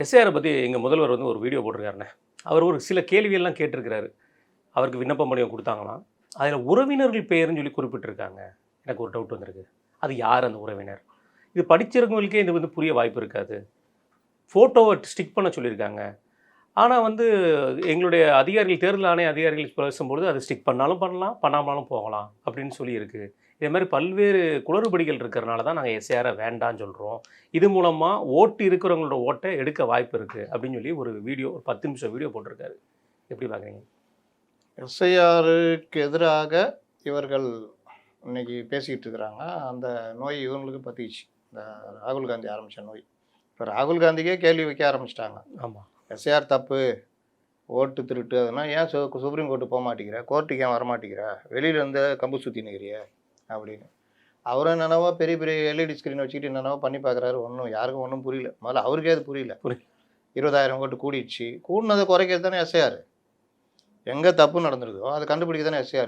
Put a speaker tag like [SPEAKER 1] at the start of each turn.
[SPEAKER 1] எஸ்ஐஆரை பற்றி எங்கள் முதல்வர் வந்து ஒரு வீடியோ போட்டிருக்காருண்ணே. அவர் ஒரு சில கேள்வியெல்லாம் கேட்டிருக்கிறாரு. அவருக்கு விண்ணப்ப படிவம் குடுத்தாங்களாம். அதில உறவினர்கள் பெயர்ன்னு சொல்லி குறிப்பிட்டிருக்காங்க. எனக்கு ஒரு டவுட் வந்திருக்கு. அது யார் அந்த உறவினர்? இது படிச்சிருக்கவங்களுக்கே இது வந்து புரிய வாய்ப்பு இருக்காது. ஃபோட்டோவ ஸ்டிக் பண்ண சொல்லியிருக்காங்க. ஆனா வந்து எங்களுடைய அதிகாரிகள் தேர்தல் ஆணைய அதிகாரிகள் பேசும்பொழுது அது ஸ்டிக் பண்ணாலும் பண்ணலாம், பண்ணாமலும் போகலாம் அப்படின்னு சொல்லியிருக்கு. இதே மாரி பல்வேறு குளறுபடிகள் இருக்கிறனால தான் நாங்க எஸ்ஐஆர வேண்டான்னு சொல்றோம். இது மூலமா ஓட்டு இருக்கிறவங்களோட ஓட்ட எடுக்க வாய்ப்பு இருக்கு அப்படின்னு சொல்லி ஒரு வீடியோ, ஒரு 10 நிமிஷம் வீடியோ போட்டிருக்காரு. எப்படி பார்க்குறீங்க?
[SPEAKER 2] எஸ்ஐஆருக்கு எதிராக இவர்கள் இன்னைக்கு பேசிக்கிட்டு இருக்கிறாங்க. அந்த நோய் இவங்களுக்கு பத்திச்சு. இந்த ராகுல் காந்தி ஆரம்பித்த நோய். இப்போ ராகுல் காந்திக்கே கேள்வி வைக்க ஆரம்பிச்சிட்டாங்க.
[SPEAKER 1] ஆமா.
[SPEAKER 2] எஸ்ஐஆர் தப்பு, ஓட்டு திருட்டு அதெல்லாம் ஏன் சுப்ரீம் கோர்ட்டு போக மாட்டேங்கிற, கோர்ட்டுக்கு ஏன் வரமாட்டேங்கிற, வெளியில இருந்து கம்பு சுற்றி நிற்கிறிய அப்படின்னு. அவரும் என்னென்னவோ பெரிய பெரிய எல்இடி ஸ்க்ரீன் வச்சுக்கிட்டு என்னென்னவோ பண்ணி பார்க்குறாரு. யாருக்கும் ஒன்றும் புரியல. முதல்ல அவருக்கே அது புரியல. 20,000 ஓட்டு கூடிடுச்சு. கூடினதை குறைக்கிறது தானே எஸ்ஐஆர். எங்கே தப்பு நடந்திருக்குதோ அதை கண்டுபிடிக்க தானே எஸ்ஐஆர்.